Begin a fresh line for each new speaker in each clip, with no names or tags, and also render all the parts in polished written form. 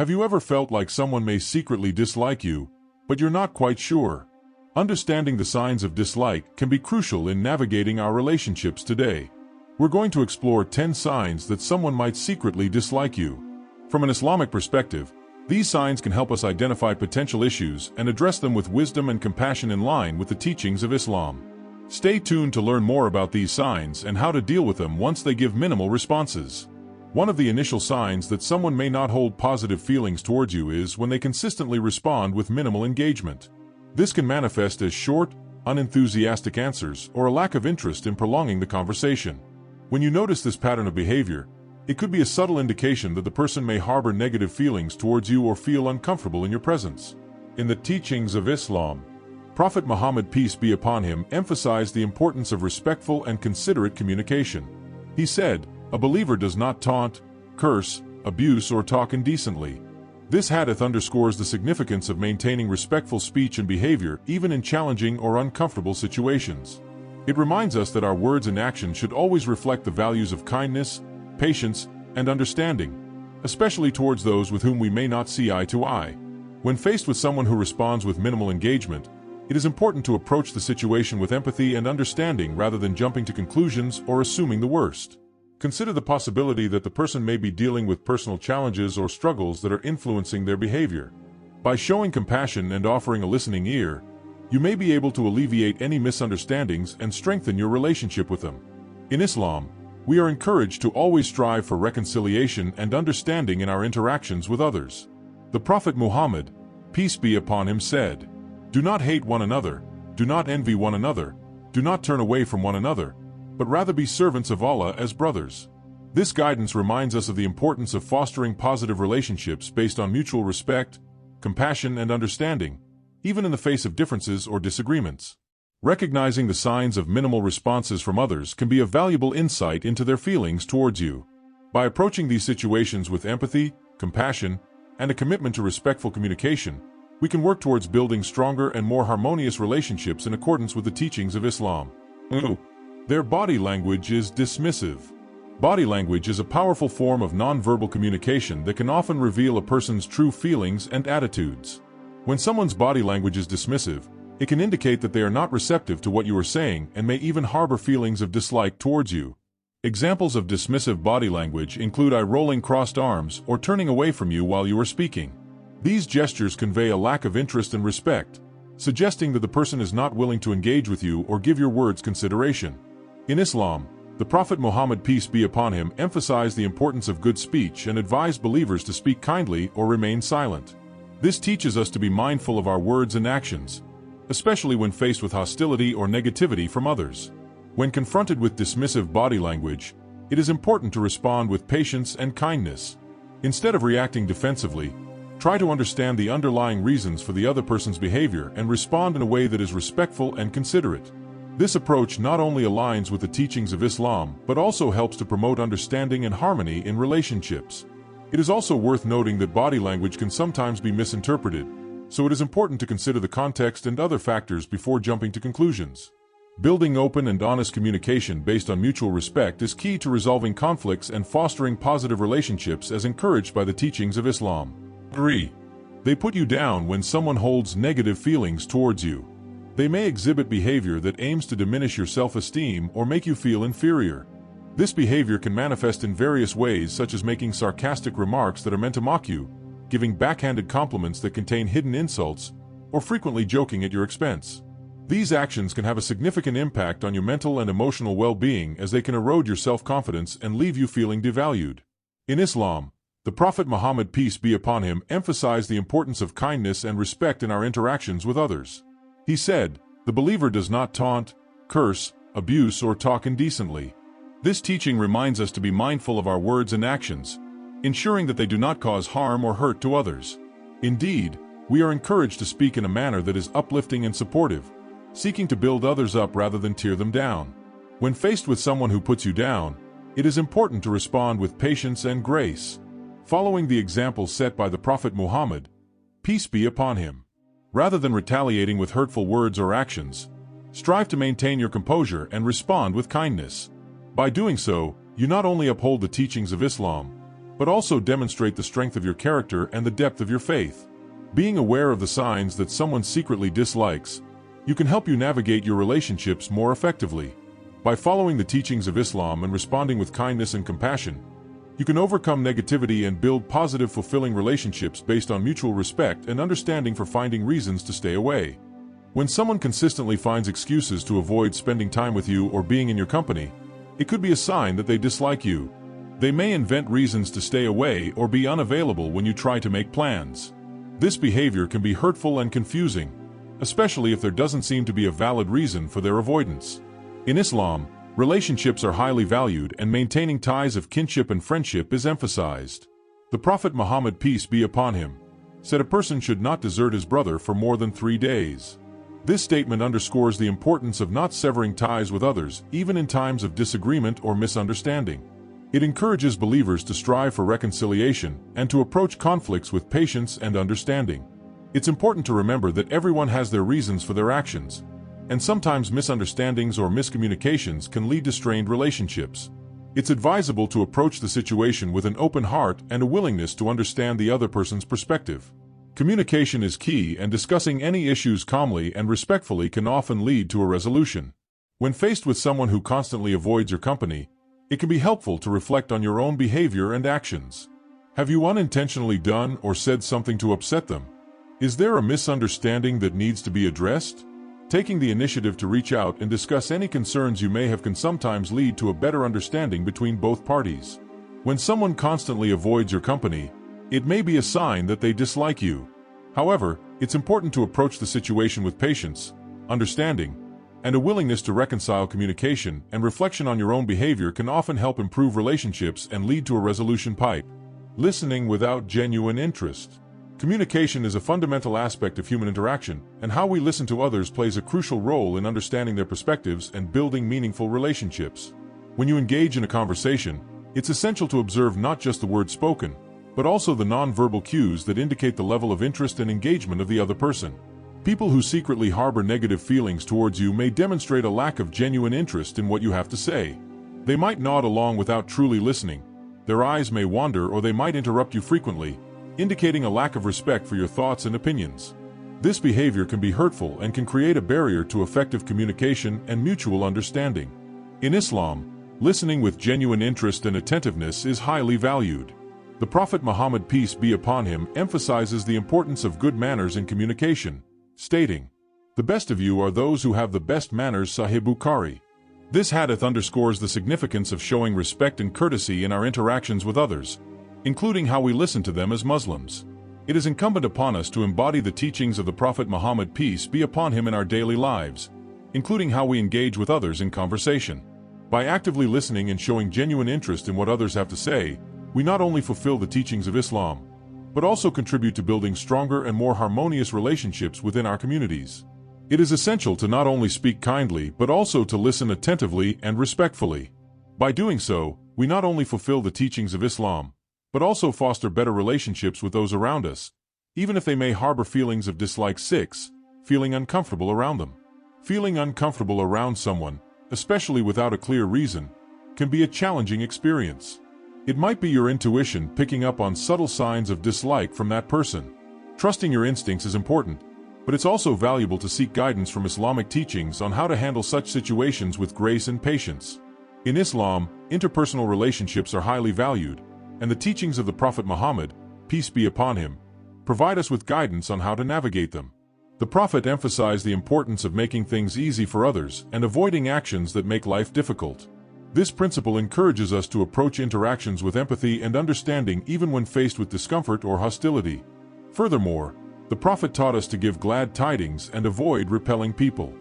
Have you ever felt like someone may secretly dislike you, but you're not quite sure? Understanding the signs of dislike can be crucial in navigating our relationships today. We're going to explore 10 signs that someone might secretly dislike you. From an Islamic perspective, these signs can help us identify potential issues and address them with wisdom and compassion in line with the teachings of Islam. Stay tuned to learn more about these signs and how to deal with them once they give minimal responses. One of the initial signs that someone may not hold positive feelings towards you is when they consistently respond with minimal engagement. This can manifest as short, unenthusiastic answers or a lack of interest in prolonging the conversation. When you notice this pattern of behavior, it could be a subtle indication that the person may harbor negative feelings towards you or feel uncomfortable in your presence. In the teachings of Islam, Prophet Muhammad, peace be upon him, emphasized the importance of respectful and considerate communication. He said, "A believer does not taunt, curse, abuse, or talk indecently." This hadith underscores the significance of maintaining respectful speech and behavior even in challenging or uncomfortable situations. It reminds us that our words and actions should always reflect the values of kindness, patience, and understanding, especially towards those with whom we may not see eye to eye. When faced with someone who responds with minimal engagement, it is important to approach the situation with empathy and understanding rather than jumping to conclusions or assuming the worst. Consider the possibility that the person may be dealing with personal challenges or struggles that are influencing their behavior. By showing compassion and offering a listening ear, you may be able to alleviate any misunderstandings and strengthen your relationship with them. In Islam, we are encouraged to always strive for reconciliation and understanding in our interactions with others. The Prophet Muhammad, peace be upon him, said, "Do not hate one another, do not envy one another, do not turn away from one another, but rather be servants of Allah as brothers." This guidance reminds us of the importance of fostering positive relationships based on mutual respect, compassion, and understanding, even in the face of differences or disagreements. Recognizing the signs of minimal responses from others can be a valuable insight into their feelings towards you. By approaching these situations with empathy, compassion, and a commitment to respectful communication, we can work towards building stronger and more harmonious relationships in accordance with the teachings of Islam. Their body language is dismissive. Body language is a powerful form of nonverbal communication that can often reveal a person's true feelings and attitudes. When someone's body language is dismissive, it can indicate that they are not receptive to what you are saying and may even harbor feelings of dislike towards you. Examples of dismissive body language include eye-rolling, crossed arms, or turning away from you while you are speaking. These gestures convey a lack of interest and respect, suggesting that the person is not willing to engage with you or give your words consideration. In Islam, the Prophet Muhammad, peace be upon him, emphasized the importance of good speech and advised believers to speak kindly or remain silent. This teaches us to be mindful of our words and actions, especially when faced with hostility or negativity from others. When confronted with dismissive body language, it is important to respond with patience and kindness. Instead of reacting defensively, try to understand the underlying reasons for the other person's behavior and respond in a way that is respectful and considerate. This approach not only aligns with the teachings of Islam, but also helps to promote understanding and harmony in relationships. It is also worth noting that body language can sometimes be misinterpreted, so it is important to consider the context and other factors before jumping to conclusions. Building open and honest communication based on mutual respect is key to resolving conflicts and fostering positive relationships as encouraged by the teachings of Islam. 3. They put you down when someone holds negative feelings towards you. They may exhibit behavior that aims to diminish your self-esteem or make you feel inferior. This behavior can manifest in various ways, such as making sarcastic remarks that are meant to mock you, giving backhanded compliments that contain hidden insults, or frequently joking at your expense. These actions can have a significant impact on your mental and emotional well-being, as they can erode your self-confidence and leave you feeling devalued. In Islam, the Prophet Muhammad, peace be upon him, emphasized the importance of kindness and respect in our interactions with others. He said, "The believer does not taunt, curse, abuse, or talk indecently." This teaching reminds us to be mindful of our words and actions, ensuring that they do not cause harm or hurt to others. Indeed, we are encouraged to speak in a manner that is uplifting and supportive, seeking to build others up rather than tear them down. When faced with someone who puts you down, it is important to respond with patience and grace, following the example set by the Prophet Muhammad, peace be upon him. Rather than retaliating with hurtful words or actions, strive to maintain your composure and respond with kindness. By doing so, you not only uphold the teachings of Islam, but also demonstrate the strength of your character and the depth of your faith. Being aware of the signs that someone secretly dislikes, you can help you navigate your relationships more effectively. By following the teachings of Islam and responding with kindness and compassion, you can overcome negativity and build positive, fulfilling relationships based on mutual respect and understanding for finding reasons to stay away. When someone consistently finds excuses to avoid spending time with you or being in your company, it could be a sign that they dislike you. They may invent reasons to stay away or be unavailable when you try to make plans. This behavior can be hurtful and confusing, especially if there doesn't seem to be a valid reason for their avoidance. In Islam, relationships are highly valued and maintaining ties of kinship and friendship is emphasized. The Prophet Muhammad, peace be upon him, said a person should not desert his brother for more than 3 days. This statement underscores the importance of not severing ties with others, even in times of disagreement or misunderstanding. It encourages believers to strive for reconciliation and to approach conflicts with patience and understanding. It's important to remember that everyone has their reasons for their actions, and sometimes misunderstandings or miscommunications can lead to strained relationships. It's advisable to approach the situation with an open heart and a willingness to understand the other person's perspective. Communication is key, and discussing any issues calmly and respectfully can often lead to a resolution. When faced with someone who constantly avoids your company, it can be helpful to reflect on your own behavior and actions. Have you unintentionally done or said something to upset them? Is there a misunderstanding that needs to be addressed? Taking the initiative to reach out and discuss any concerns you may have can sometimes lead to a better understanding between both parties. When someone constantly avoids your company, it may be a sign that they dislike you. However, it's important to approach the situation with patience, understanding, and a willingness to reconcile. Communication and reflection on your own behavior can often help improve relationships and lead to a resolution. Listening without genuine interest. Communication is a fundamental aspect of human interaction, and how we listen to others plays a crucial role in understanding their perspectives and building meaningful relationships. When you engage in a conversation, it's essential to observe not just the words spoken, but also the non-verbal cues that indicate the level of interest and engagement of the other person. People who secretly harbor negative feelings towards you may demonstrate a lack of genuine interest in what you have to say. They might nod along without truly listening. Their eyes may wander, or they might interrupt you frequently, indicating a lack of respect for your thoughts and opinions. This behavior can be hurtful and can create a barrier to effective communication and mutual understanding. In Islam, listening with genuine interest and attentiveness is highly valued. The Prophet Muhammad, peace be upon him, emphasizes the importance of good manners in communication, stating, "The best of you are those who have the best manners." Sahih Bukhari. This hadith underscores the significance of showing respect and courtesy in our interactions with others, including how we listen to them as Muslims. It is incumbent upon us to embody the teachings of the Prophet Muhammad, peace be upon him, in our daily lives, including how we engage with others in conversation. By actively listening and showing genuine interest in what others have to say, we not only fulfill the teachings of Islam, but also contribute to building stronger and more harmonious relationships within our communities. It is essential to not only speak kindly but also to listen attentively and respectfully. By doing so, we not only fulfill the teachings of Islam, but also foster better relationships with those around us, even if they may harbor feelings of dislike. 6. Feeling uncomfortable around them. Feeling uncomfortable around someone, especially without a clear reason, can be a challenging experience. It might be your intuition picking up on subtle signs of dislike from that person. Trusting your instincts is important, but it's also valuable to seek guidance from Islamic teachings on how to handle such situations with grace and patience. In Islam, interpersonal relationships are highly valued, and the teachings of the Prophet Muhammad, peace be upon him, provide us with guidance on how to navigate them. The Prophet emphasized the importance of making things easy for others and avoiding actions that make life difficult. This principle encourages us to approach interactions with empathy and understanding, even when faced with discomfort or hostility. Furthermore, the Prophet taught us to give glad tidings and avoid repelling people.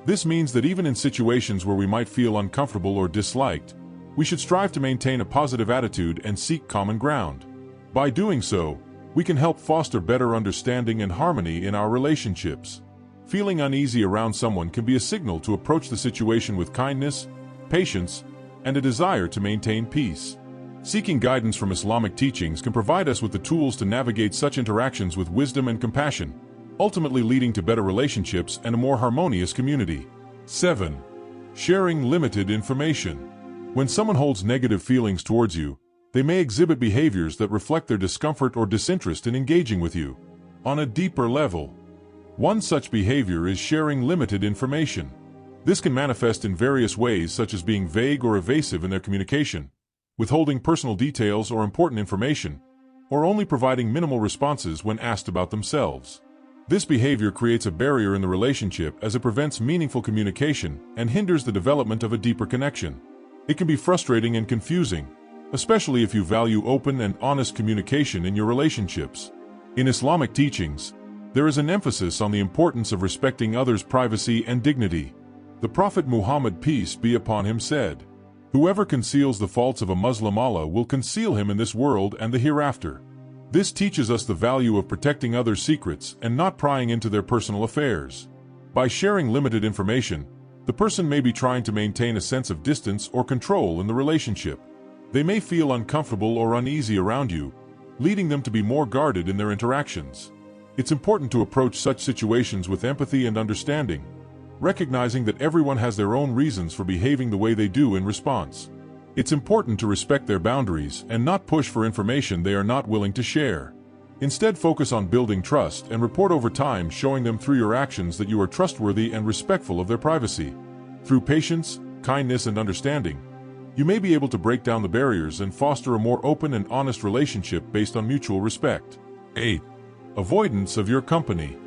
This means that even in situations where we might feel uncomfortable or disliked, we should strive to maintain a positive attitude and seek common ground. By doing so, we can help foster better understanding and harmony in our relationships. Feeling uneasy around someone can be a signal to approach the situation with kindness, patience, and a desire to maintain peace. Seeking guidance from Islamic teachings can provide us with the tools to navigate such interactions with wisdom and compassion, ultimately leading to better relationships and a more harmonious community. 7. Sharing limited information. When someone holds negative feelings towards you, They may exhibit behaviors that reflect their discomfort or disinterest in engaging with you. On a deeper level, one such behavior is sharing limited information. This can manifest in various ways, such as being vague or evasive in their communication, withholding personal details or important information, or only providing minimal responses when asked about themselves. This behavior creates a barrier in the relationship as it prevents meaningful communication and hinders the development of a deeper connection. It can be frustrating and confusing, especially if you value open and honest communication in your relationships. In Islamic teachings, there is an emphasis on the importance of respecting others' privacy and dignity. The Prophet Muhammad, peace be upon him, said, "Whoever conceals the faults of a Muslim, Allah will conceal him in this world and the hereafter." This teaches us the value of protecting others' secrets and not prying into their personal affairs. By sharing limited information, the person may be trying to maintain a sense of distance or control in the relationship. They may feel uncomfortable or uneasy around you, leading them to be more guarded in their interactions. It's important to approach such situations with empathy and understanding, recognizing that everyone has their own reasons for behaving the way they do in response. It's important to respect their boundaries and not push for information they are not willing to share. Instead, focus on building trust and report over time, showing them through your actions that you are trustworthy and respectful of their privacy. Through patience, kindness, and understanding, you may be able to break down the barriers and foster a more open and honest relationship based on mutual respect. 8. Avoidance of your company.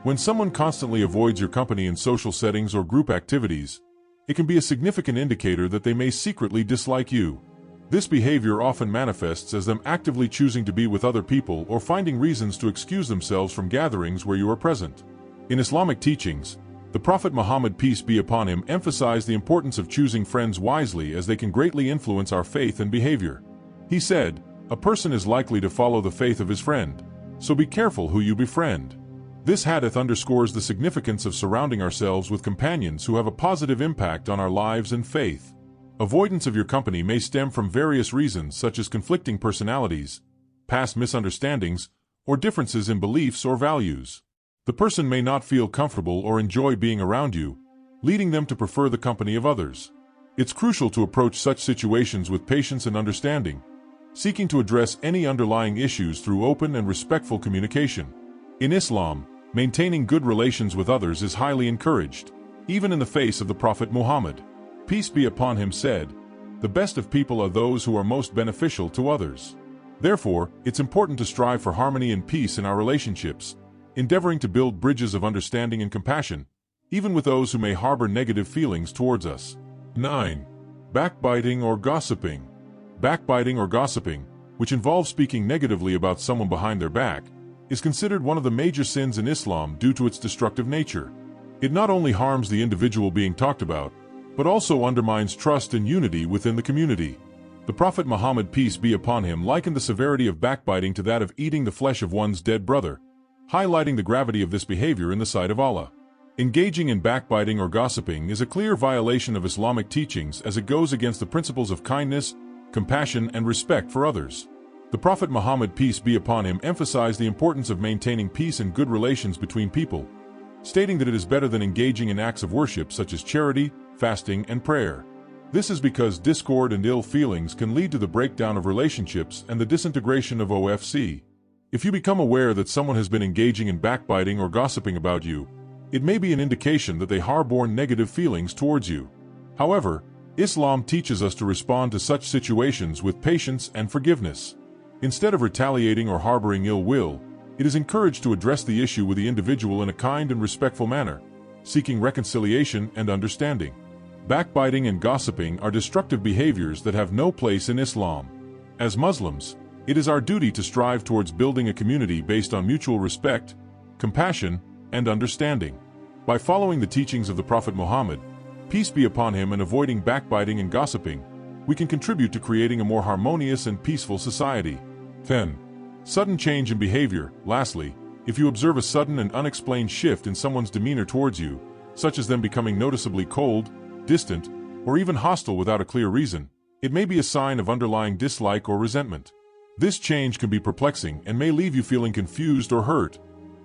When someone constantly avoids your company in social settings or group activities, it can be a significant indicator that they may secretly dislike you. This behavior often manifests as them actively choosing to be with other people or finding reasons to excuse themselves from gatherings where you are present. In Islamic teachings, the Prophet Muhammad, peace be upon him, emphasized the importance of choosing friends wisely, as they can greatly influence our faith and behavior. He said, "A person is likely to follow the faith of his friend, so be careful who you befriend." This hadith underscores the significance of surrounding ourselves with companions who have a positive impact on our lives and faith. Avoidance of your company may stem from various reasons, such as conflicting personalities, past misunderstandings, or differences in beliefs or values. The person may not feel comfortable or enjoy being around you, leading them to prefer the company of others. It's crucial to approach such situations with patience and understanding, seeking to address any underlying issues through open and respectful communication. In Islam, maintaining good relations with others is highly encouraged. Even in the face of the Prophet Muhammad, peace be upon him, said, "The best of people are those who are most beneficial to others." Therefore, it's important to strive for harmony and peace in our relationships, endeavoring to build bridges of understanding and compassion, even with those who may harbor negative feelings towards us. 9. Backbiting or gossiping. Backbiting or gossiping, which involves speaking negatively about someone behind their back, is considered one of the major sins in Islam due to its destructive nature. It not only harms the individual being talked about, but also undermines trust and unity within the community. The Prophet Muhammad, peace be upon him, likened the severity of backbiting to that of eating the flesh of one's dead brother, highlighting the gravity of this behavior in the sight of Allah. Engaging in backbiting or gossiping is a clear violation of Islamic teachings, as it goes against the principles of kindness, compassion, and respect for others. The Prophet Muhammad, peace be upon him, emphasized the importance of maintaining peace and good relations between people, stating that it is better than engaging in acts of worship such as charity, fasting, and prayer. This is because discord and ill feelings can lead to the breakdown of relationships and the disintegration of OFC. If you become aware that someone has been engaging in backbiting or gossiping about you, it may be an indication that they harbor negative feelings towards you. However, Islam teaches us to respond to such situations with patience and forgiveness. Instead of retaliating or harboring ill will, it is encouraged to address the issue with the individual in a kind and respectful manner, seeking reconciliation and understanding. Backbiting and gossiping are destructive behaviors that have no place in Islam. As Muslims, it is our duty to strive towards building a community based on mutual respect, compassion, and understanding. By following the teachings of the Prophet Muhammad, peace be upon him, and avoiding backbiting and gossiping, we can contribute to creating a more harmonious and peaceful society. 10. Sudden change in behavior. Lastly, if you observe a sudden and unexplained shift in someone's demeanor towards you, such as them becoming noticeably cold, distant, or even hostile without a clear reason, it may be a sign of underlying dislike or resentment. This change can be perplexing and may leave you feeling confused or hurt,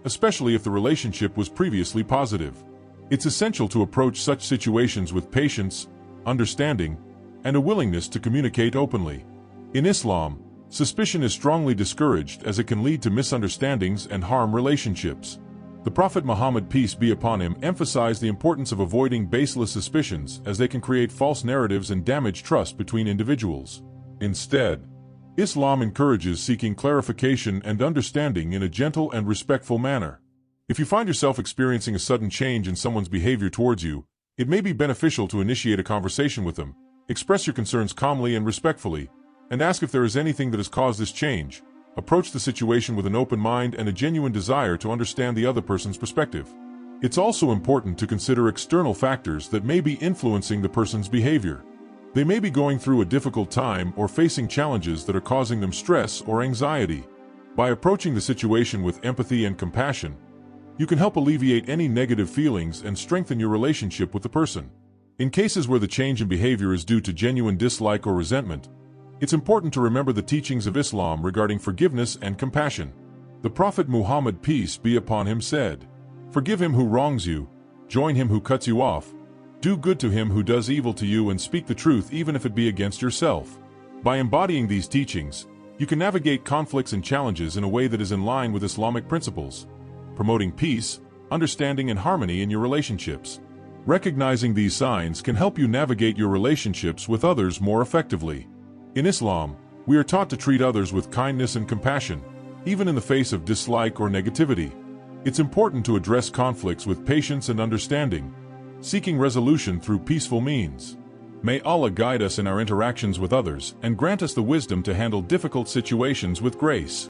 especially if the relationship was previously positive. It's essential to approach such situations with patience, understanding, and a willingness to communicate openly. In Islam, suspicion is strongly discouraged as it can lead to misunderstandings and harm relationships. The Prophet Muhammad, peace be upon him, emphasized the importance of avoiding baseless suspicions as they can create false narratives and damage trust between individuals. Instead, Islam encourages seeking clarification and understanding in a gentle and respectful manner. If you find yourself experiencing a sudden change in someone's behavior towards you, it may be beneficial to initiate a conversation with them, express your concerns calmly and respectfully, and ask if there is anything that has caused this change. Approach the situation with an open mind and a genuine desire to understand the other person's perspective. It's also important to consider external factors that may be influencing the person's behavior. They may be going through a difficult time or facing challenges that are causing them stress or anxiety. By approaching the situation with empathy and compassion, you can help alleviate any negative feelings and strengthen your relationship with the person. In cases where the change in behavior is due to genuine dislike or resentment, it's important to remember the teachings of Islam regarding forgiveness and compassion. The Prophet Muhammad, peace be upon him, said, "Forgive him who wrongs you, join him who cuts you off, do good to him who does evil to you, and speak the truth even if it be against yourself." By embodying these teachings, you can navigate conflicts and challenges in a way that is in line with Islamic principles, promoting peace, understanding, and harmony in your relationships. Recognizing these signs can help you navigate your relationships with others more effectively. In Islam, we are taught to treat others with kindness and compassion, even in the face of dislike or negativity. It's important to address conflicts with patience and understanding, seeking resolution through peaceful means. May Allah guide us in our interactions with others and grant us the wisdom to handle difficult situations with grace.